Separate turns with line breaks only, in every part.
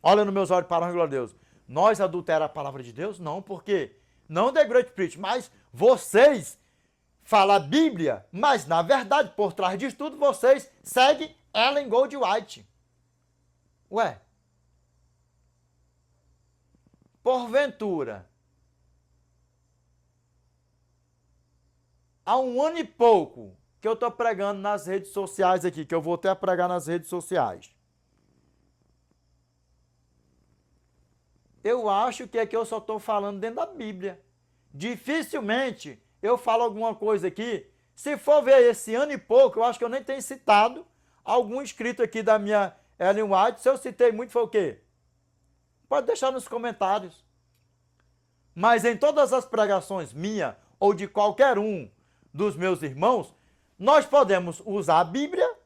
Olha nos meus olhos, para a glória de Deus. Nós adulteramos a palavra de Deus? Não, porque não The Great Preach, mas vocês falam a Bíblia, mas na verdade, por trás disso tudo, vocês seguem Ellen Goldwhite. Ué, porventura, há um ano e pouco que eu estou pregando nas redes sociais aqui, que eu voltei a pregar nas redes sociais. Eu acho que aqui eu só estou falando dentro da Bíblia. Dificilmente eu falo alguma coisa aqui. Se for ver esse ano e pouco, eu acho que eu nem tenho citado algum escrito aqui da minha Ellen White. Se eu citei muito, foi o quê? Pode deixar nos comentários. Mas em todas as pregações minha ou de qualquer um dos meus irmãos, nós podemos usar a Bíblia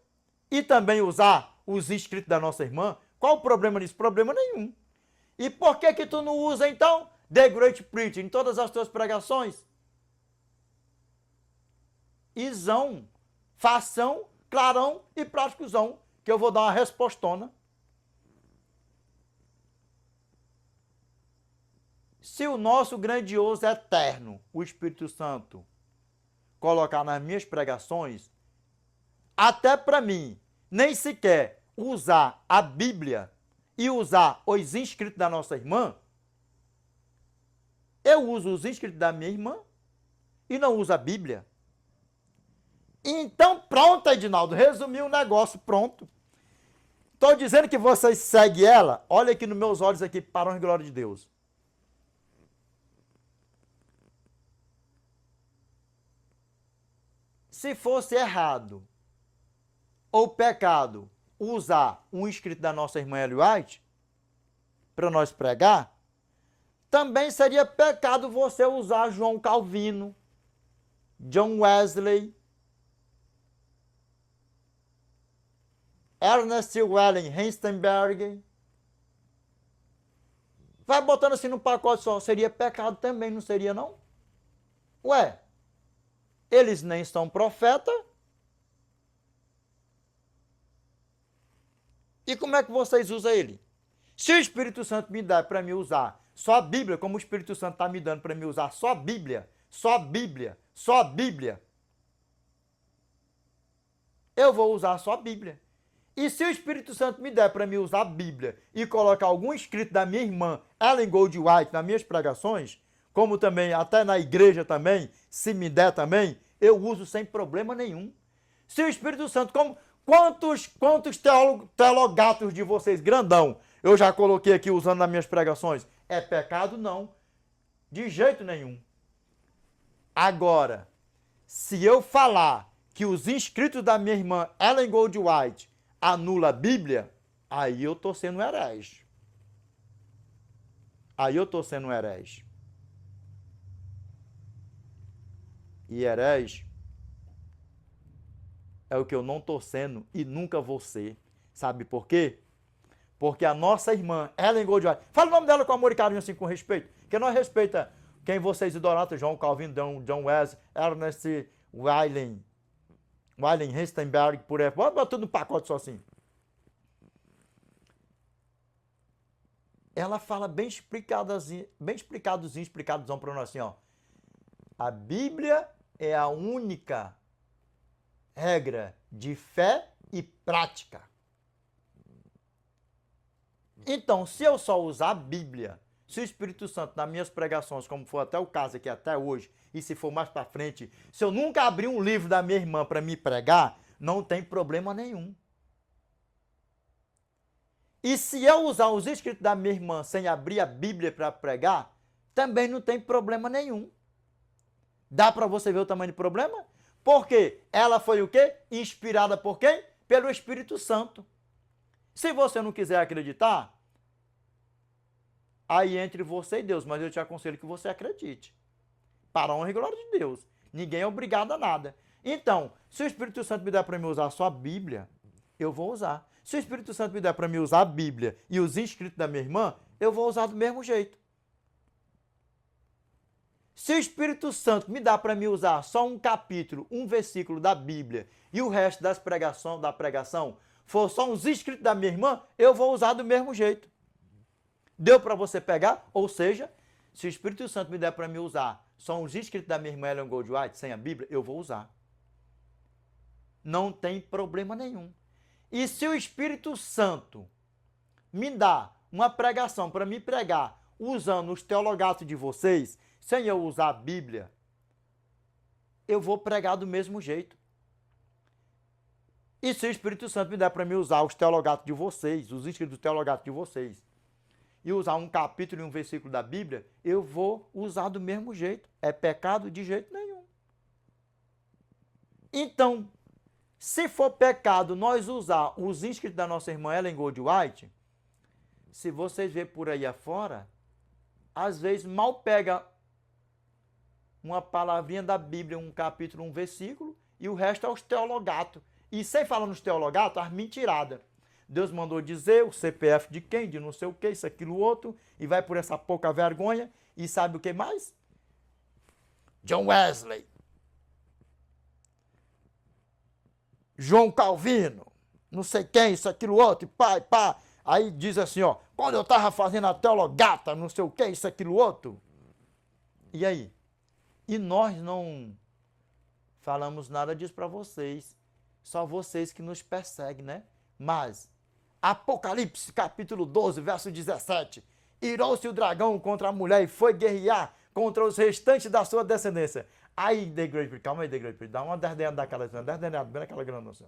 e também usar os escritos da nossa irmã. Qual o problema nisso? Problema nenhum. E por que que tu não usa, então, The Great Preaching em todas as tuas pregações? Isão, fação, clarão e práticozão, que eu vou dar uma respostona. Se o nosso grandioso eterno, o Espírito Santo, colocar nas minhas pregações, até para mim, nem sequer usar a Bíblia e usar os inscritos da nossa irmã, eu uso os inscritos da minha irmã e não uso a Bíblia. Então pronto, Edinaldo, resumi o negócio, pronto. Estou dizendo que vocês seguem ela, olha aqui nos meus olhos aqui, para a glória de Deus. Se fosse errado ou pecado usar um escrito da nossa irmã Ellen White para nós pregar, também seria pecado você usar João Calvino, John Wesley, Ernest Welling Heisenberg. Vai botando assim no pacote só, seria pecado também, não seria não? Ué, eles nem são profeta. E como é que vocês usam ele? Se o Espírito Santo me dá para me usar só a Bíblia, como o Espírito Santo está me dando para me usar só a Bíblia, só a Bíblia, só a Bíblia, eu vou usar só a Bíblia. E se o Espírito Santo me der para me usar a Bíblia e colocar algum escrito da minha irmã Ellen Goldwhite nas minhas pregações, como também até na igreja também, se me der também, eu uso sem problema nenhum. Se o Espírito Santo, como quantos teologatos de vocês, grandão, eu já coloquei aqui usando nas minhas pregações, é pecado? Não. De jeito nenhum. Agora, se eu falar que os inscritos da minha irmã Ellen Goldwhite anula a Bíblia, aí eu estou sendo herege. Aí eu estou sendo herege. E herege é o que eu não estou sendo e nunca vou ser. Sabe por quê? Porque a nossa irmã Ellen Goldwhite, fala o nome dela com amor e carinho, assim, com respeito, que nós respeita quem vocês idolatram, João Calvino, John Wesley, Ernest Welling Heisenberg, por aí. Bota tudo no pacote só assim. Ela fala bem explicadozinho para nós assim, ó. A Bíblia é a única regra de fé e prática. Então, se eu só usar a Bíblia, se o Espírito Santo nas minhas pregações, como foi até o caso aqui até hoje, e se for mais para frente, se eu nunca abrir um livro da minha irmã para me pregar, não tem problema nenhum. E se eu usar os escritos da minha irmã sem abrir a Bíblia para pregar, também não tem problema nenhum. Dá para você ver o tamanho do problema? Porque ela foi o quê? Inspirada por quem? Pelo Espírito Santo. Se você não quiser acreditar, aí entre você e Deus, mas eu te aconselho que você acredite. Para a honra e glória de Deus. Ninguém é obrigado a nada. Então, se o Espírito Santo me der para me usar só a Bíblia, eu vou usar. Se o Espírito Santo me der para me usar a Bíblia e os inscritos da minha irmã, eu vou usar do mesmo jeito. Se o Espírito Santo me dá para me usar só um capítulo, um versículo da Bíblia e o resto da pregação for só uns inscritos da minha irmã, eu vou usar do mesmo jeito. Deu para você pegar? Ou seja, se o Espírito Santo me der para me usar são os escritos da minha irmã Ellen Goldwhite, sem a Bíblia, eu vou usar. Não tem problema nenhum. E se o Espírito Santo me dá uma pregação para me pregar usando os teologatos de vocês, sem eu usar a Bíblia, eu vou pregar do mesmo jeito. E se o Espírito Santo me der para me usar os teologatos de vocês, os escritos do teologato de vocês, e usar um capítulo e um versículo da Bíblia, eu vou usar do mesmo jeito. É pecado de jeito nenhum. Então, se for pecado nós usar os escritos da nossa irmã Ellen Goldwhite, se vocês verem por aí afora, às vezes mal pega uma palavrinha da Bíblia, um capítulo, um versículo, e o resto é os teologatos. E sem falar nos teologatos, as mentiradas. Deus mandou dizer o CPF de quem, de não sei o que, isso, aquilo, outro, e vai por essa pouca vergonha, e sabe o que mais? John Wesley, João Calvino, não sei quem, isso, aquilo, outro, e pá. Aí diz assim, ó, quando eu estava fazendo a teologata, não sei o que, isso, aquilo, outro. E aí? E nós não falamos nada disso para vocês. Só vocês que nos perseguem, né? Mas, Apocalipse, capítulo 12, verso 17. Irou-se o dragão contra a mulher e foi guerrear contra os restantes da sua descendência. Aí, The Great Priest, calma aí, The Great Priest, dá uma derdenhada daquela, bem naquela grande.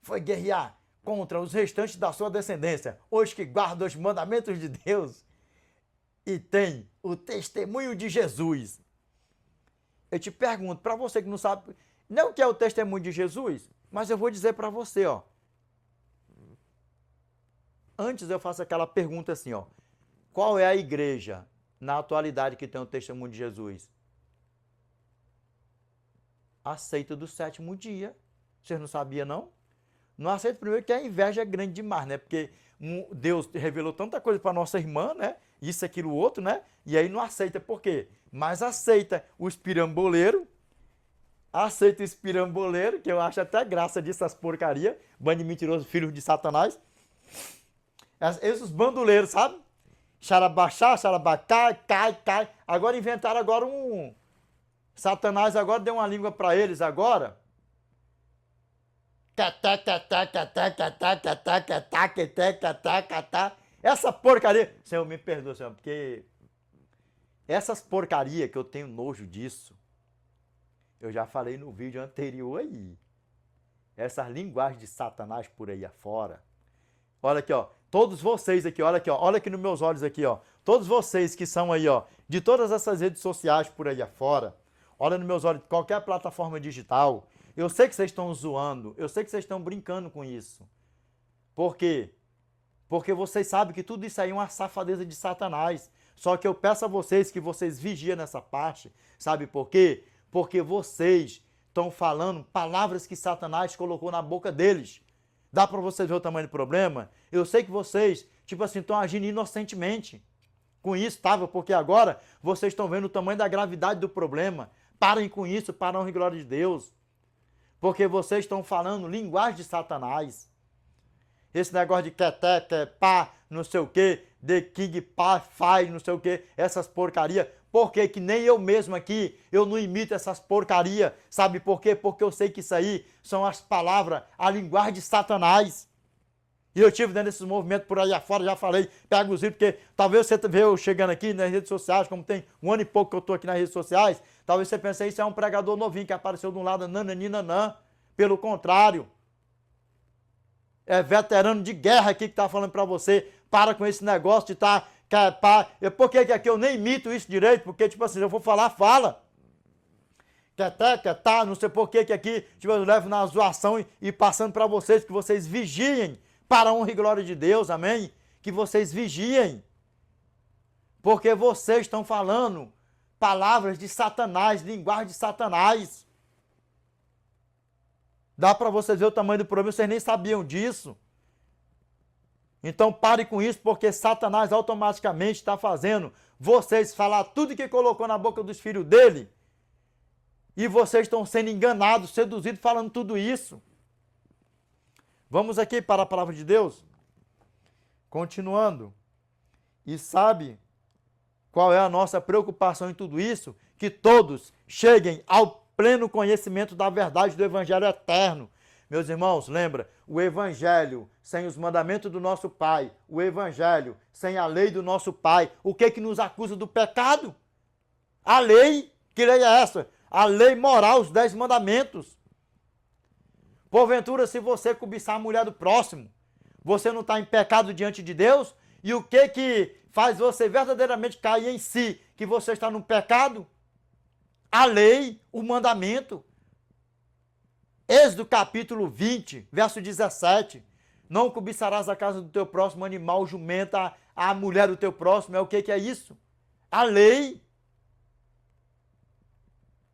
Foi guerrear contra os restantes da sua descendência, os que guardam os mandamentos de Deus e tem o testemunho de Jesus. Eu te pergunto, para você que não sabe, não que é o testemunho de Jesus, mas eu vou dizer para você, ó. Antes eu faço aquela pergunta assim, ó. Qual é a igreja na atualidade que tem o testemunho de Jesus? Aceita do sétimo dia. Vocês não sabiam, não? Não aceita primeiro que a inveja é grande demais, né? Porque Deus revelou tanta coisa para nossa irmã, né? Isso, aquilo, outro, né? E aí não aceita. Por quê? Mas aceita o espiramboleiro. Aceita o espiramboleiro, que eu acho até graça disso, as porcarias. Bando de mentirosos, filhos de Satanás. Esses bandoleiros, sabe? Xarabaxá, xarabacá, cai. Agora inventaram agora um... Satanás agora deu uma língua para eles agora. Essa porcaria... Senhor, me perdoa, Senhor, porque... Essas porcarias que eu tenho nojo disso, eu já falei no vídeo anterior aí. Essas linguagens de Satanás por aí afora. Olha aqui, ó. Todos vocês aqui, olha aqui, ó. Olha aqui nos meus olhos aqui, ó. Todos vocês que são aí, ó, de todas essas redes sociais por aí afora. Olha nos meus olhos, qualquer plataforma digital. Eu sei que vocês estão zoando. Eu sei que vocês estão brincando com isso. Por quê? Porque vocês sabem que tudo isso aí é uma safadeza de Satanás. Só que eu peço a vocês que vocês vigiem nessa parte. Sabe por quê? Porque vocês estão falando palavras que Satanás colocou na boca deles. Dá para vocês ver o tamanho do problema? Eu sei que vocês, tipo assim, estão agindo inocentemente com isso, tá? Porque agora vocês estão vendo o tamanho da gravidade do problema. Parem com isso, para a honra e glória de Deus. Porque vocês estão falando linguagem de Satanás. Esse negócio de queté, pá, não sei o quê, The King, pá, faz, não sei o quê, essas porcarias. Por quê? Que nem eu mesmo aqui, eu não imito essas porcarias. Sabe por quê? Porque eu sei que isso aí são as palavras, a linguagem de Satanás. E eu tive dentro desses movimentos por aí afora, já falei, pega os vídeos, porque talvez você vê eu chegando aqui nas redes sociais, como tem um ano e pouco que eu estou aqui nas redes sociais, talvez você pense, isso é um pregador novinho que apareceu de um lado, nananina. Pelo contrário, é veterano de guerra aqui que está falando para você, para com esse negócio de estar... Por que aqui eu nem imito isso direito? Porque, tipo assim, se eu for falar, fala. Não sei por que aqui, tipo, eu levo na zoação e passando para vocês, que vocês vigiem para a honra e glória de Deus, amém? Que vocês vigiem. Porque vocês estão falando palavras de Satanás, linguagem de Satanás. Dá para vocês ver o tamanho do problema, vocês nem sabiam disso. Então pare com isso, porque Satanás automaticamente está fazendo vocês falar tudo que colocou na boca dos filhos dele. E vocês estão sendo enganados, seduzidos, falando tudo isso. Vamos aqui para a palavra de Deus. Continuando. E sabe qual é a nossa preocupação em tudo isso? Que todos cheguem ao pleno conhecimento da verdade do Evangelho eterno. Meus irmãos, lembra, o Evangelho sem os mandamentos do nosso Pai, o Evangelho sem a lei do nosso Pai, o que nos acusa do pecado? A lei, que lei é essa? A lei moral, os 10 mandamentos. Porventura, se você cobiçar a mulher do próximo, você não está em pecado diante de Deus? E o que faz você verdadeiramente cair em si, que você está no pecado? A lei, o mandamento. Êxodo capítulo 20, verso 17. Não cobiçarás a casa do teu próximo, animal, jumenta, a mulher do teu próximo. É o que é isso? A lei.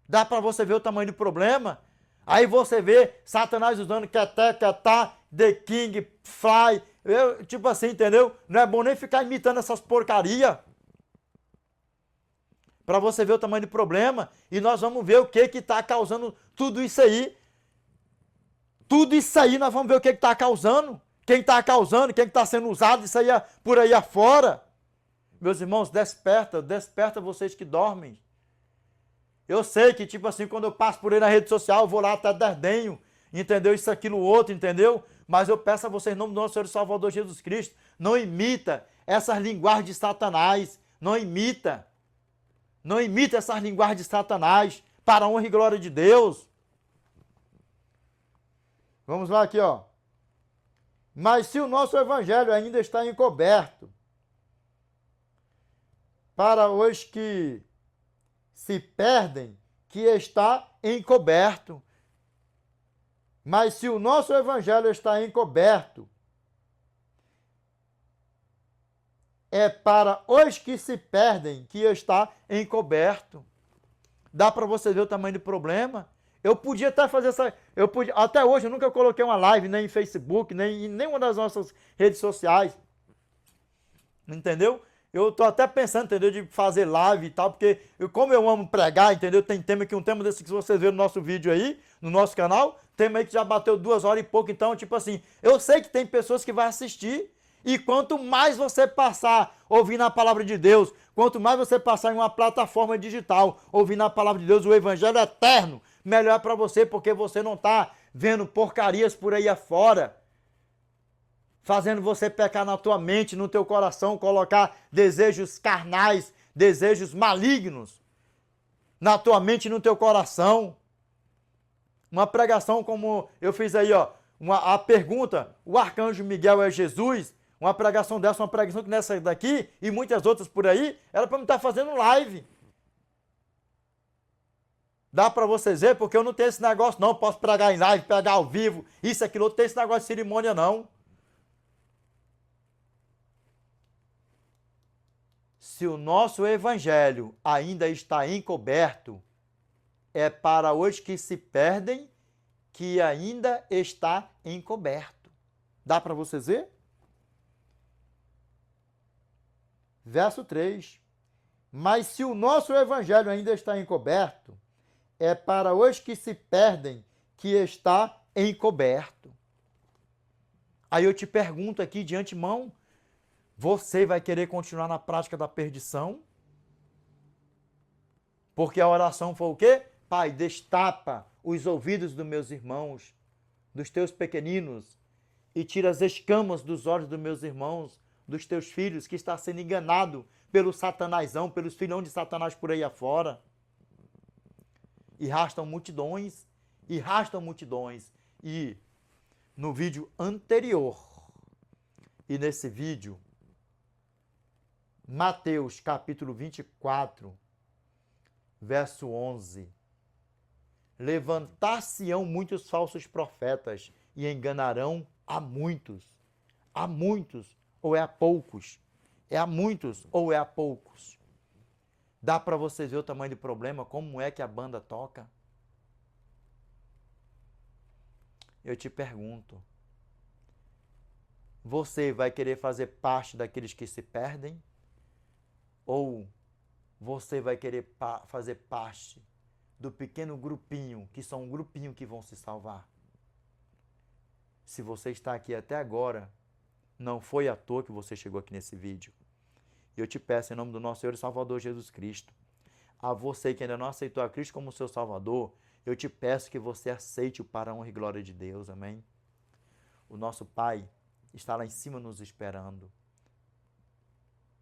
Dá para você ver o tamanho do problema? Aí você vê Satanás usando ketá, the king, fly. Tipo assim, entendeu? Não é bom nem ficar imitando essas porcaria. Para você ver o tamanho do problema. E nós vamos ver o que está causando tudo isso aí. Tudo isso aí nós vamos ver o que está causando. Quem está causando, quem está sendo usado, isso aí por aí afora. Meus irmãos, desperta vocês que dormem. Eu sei que, tipo assim, quando eu passo por aí na rede social, eu vou lá até desdenho, entendeu? Isso, aquilo, outro, entendeu? Mas eu peço a vocês, em nome do nosso Senhor e Salvador Jesus Cristo, não imita essas linguagens de Satanás. Não imita. Não imita essas linguagens de Satanás, para a honra e glória de Deus. Vamos lá aqui, ó. Mas se o nosso evangelho ainda está encoberto, para os que se perdem, que está encoberto. Mas se o nosso evangelho está encoberto, é para os que se perdem que está encoberto. Dá para você ver o tamanho do problema? Eu podia até fazer essa... até hoje eu nunca coloquei uma live, nem em Facebook, nem em nenhuma das nossas redes sociais. Entendeu? Eu tô até pensando, entendeu, de fazer live e tal, porque como eu amo pregar, entendeu? Tem tema aqui, um tema desse que vocês viram no nosso vídeo aí, no nosso canal, tema aí que já bateu 2 horas e pouco, então, tipo assim, eu sei que tem pessoas que vão assistir, e quanto mais você passar ouvindo a palavra de Deus, quanto mais você passar em uma plataforma digital, ouvindo a palavra de Deus, o evangelho eterno, melhor para você, porque você não tá vendo porcarias por aí afora, fazendo você pecar na tua mente, no teu coração, colocar desejos carnais, desejos malignos na tua mente e no teu coração. Uma pregação como eu fiz aí, ó, a pergunta, o arcanjo Miguel é Jesus? Uma pregação dessa, uma pregação que nessa daqui e muitas outras por aí, era para me estar fazendo live. Dá para vocês ver, porque eu não tenho esse negócio não, posso pregar em live, pregar ao vivo, isso, aquilo, não tem esse negócio de cerimônia não. Se o nosso evangelho ainda está encoberto, é para os que se perdem que ainda está encoberto. Dá para vocês ver? Verso 3. Mas se o nosso evangelho ainda está encoberto, é para os que se perdem que está encoberto. Aí eu te pergunto aqui de antemão, você vai querer continuar na prática da perdição? Porque a oração foi o quê? Pai, destapa os ouvidos dos meus irmãos, dos teus pequeninos, e tira as escamas dos olhos dos meus irmãos, dos teus filhos, que está sendo enganado pelo satanásão, pelos filhões de Satanás por aí afora. E arrastam multidões, E no vídeo anterior, e nesse vídeo, Mateus capítulo 24, verso 11. Levantar-se-ão muitos falsos profetas e enganarão a muitos. A muitos ou é a poucos? É a muitos ou é a poucos? Dá para vocês ver o tamanho do problema? Como é que a banda toca? Eu te pergunto. Você vai querer fazer parte daqueles que se perdem? Ou você vai querer fazer parte do pequeno grupinho, que são um grupinho que vão se salvar? Se você está aqui até agora, não foi à toa que você chegou aqui nesse vídeo. E eu te peço, em nome do nosso Senhor e Salvador Jesus Cristo, a você que ainda não aceitou a Cristo como seu Salvador, eu te peço que você aceite-o para a honra e glória de Deus, amém? O nosso Pai está lá em cima nos esperando.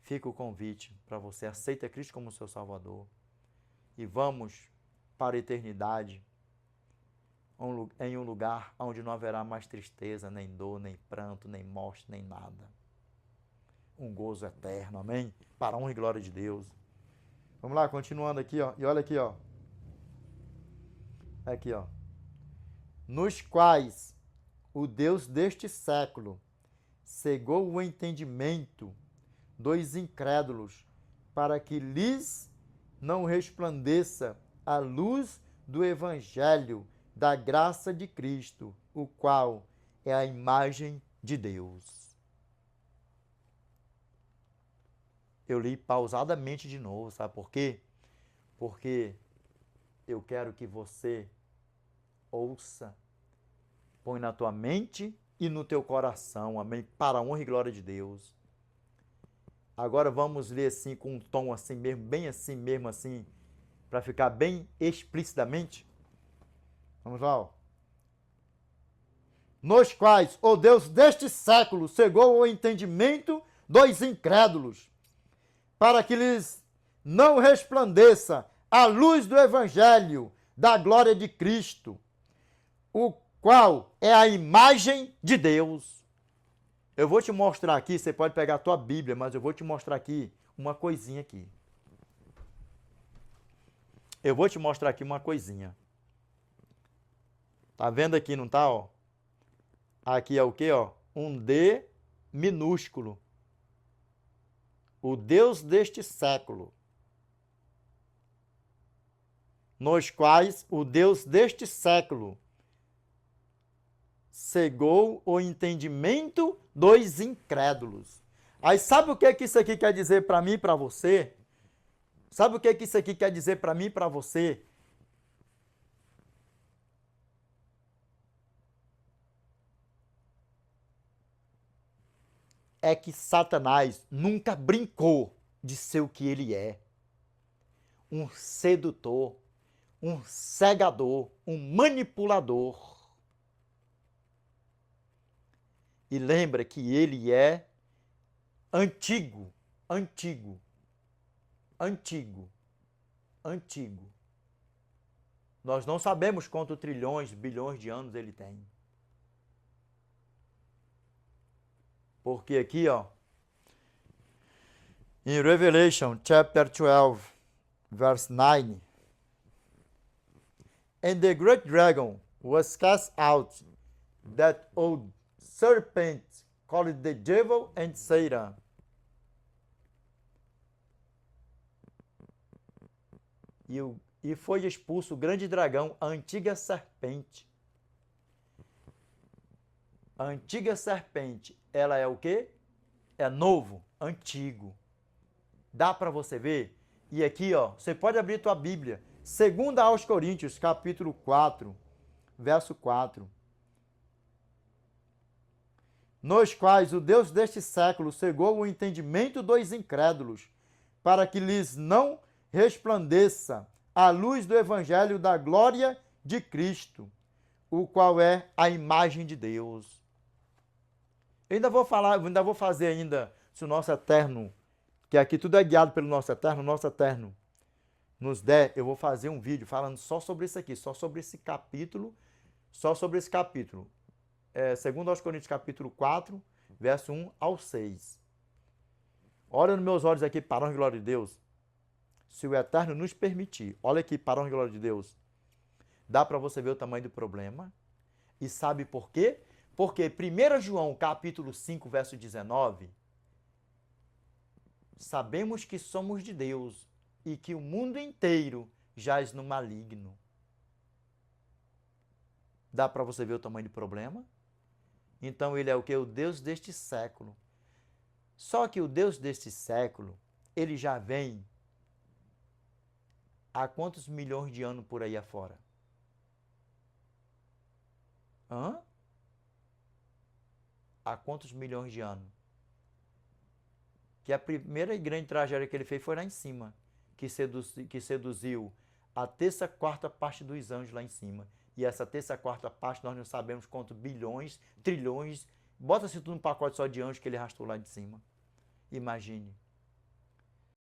Fica o convite para você, aceita Cristo como seu Salvador. E vamos para a eternidade, em um lugar onde não haverá mais tristeza, nem dor, nem pranto, nem morte, nem nada. Um gozo eterno, amém? Para a honra e glória de Deus. Vamos lá, continuando aqui, ó. E olha aqui, ó. Aqui, ó. Nos quais o Deus deste século cegou o entendimento dos incrédulos, para que lhes não resplandeça a luz do Evangelho da graça de Cristo, o qual é a imagem de Deus. Eu li pausadamente de novo, sabe por quê? Porque eu quero que você ouça, põe na tua mente e no teu coração, amém? Para a honra e glória de Deus. Agora vamos ler assim, com um tom assim mesmo, bem assim mesmo assim, para ficar bem explicitamente. Vamos lá, ó. Nos quais o Deus deste século cegou o entendimento dos incrédulos, para que lhes não resplandeça a luz do Evangelho da glória de Cristo, o qual é a imagem de Deus. Eu vou te mostrar aqui, você pode pegar a tua Bíblia, mas eu vou te mostrar aqui uma coisinha aqui. Eu vou te mostrar aqui uma coisinha. Tá vendo aqui, não tá, ó? Aqui é o quê, ó? Um D minúsculo. O Deus deste século. Nos quais o Deus deste século cegou o entendimento dos incrédulos. Aí sabe o que isso aqui quer dizer para mim e para você? Sabe o que isso aqui quer dizer para mim e para você? É que Satanás nunca brincou de ser o que ele é. Um sedutor, um cegador, um manipulador. E lembra que ele é antigo, antigo, antigo, antigo. Nós não sabemos quantos trilhões, bilhões de anos ele tem. Porque aqui, ó, em Revelation chapter 12, verse 9, and the great dragon was cast out, that old serpent called the devil and Satan. E foi expulso o grande dragão, a antiga serpente. A antiga serpente, ela é o quê? É novo, antigo. Dá para você ver? E aqui, ó, você pode abrir tua Bíblia. 2 aos Coríntios, capítulo 4, verso 4. Nos quais o Deus deste século cegou o entendimento dos incrédulos, para que lhes não resplandeça a luz do Evangelho da glória de Cristo, o qual é a imagem de Deus. Eu ainda vou fazer ainda, se o nosso Eterno, que aqui tudo é guiado pelo nosso Eterno nos der, eu vou fazer um vídeo falando só sobre isso aqui, só sobre esse capítulo, segundo aos Coríntios capítulo 4, verso 1 ao 6. Olha nos meus olhos aqui, para a honra e glória de Deus. Se o Eterno nos permitir, olha aqui, para a honra e glória de Deus. Dá para você ver o tamanho do problema. E sabe por quê? Porque 1 João capítulo 5, verso 19, sabemos que somos de Deus e que o mundo inteiro jaz no maligno. Dá para você ver o tamanho do problema? Então ele é o que? O Deus deste século. Só que o Deus deste século, ele já vem há quantos milhões de anos por aí afora? Hã? Há quantos milhões de anos que a primeira grande tragédia que ele fez foi lá em cima, que seduziu a terça, quarta parte dos anjos lá em cima. E essa terça, quarta parte, nós não sabemos quantos bilhões, trilhões, bota-se tudo num pacote só de anjos que ele arrastou lá de cima. Imagine.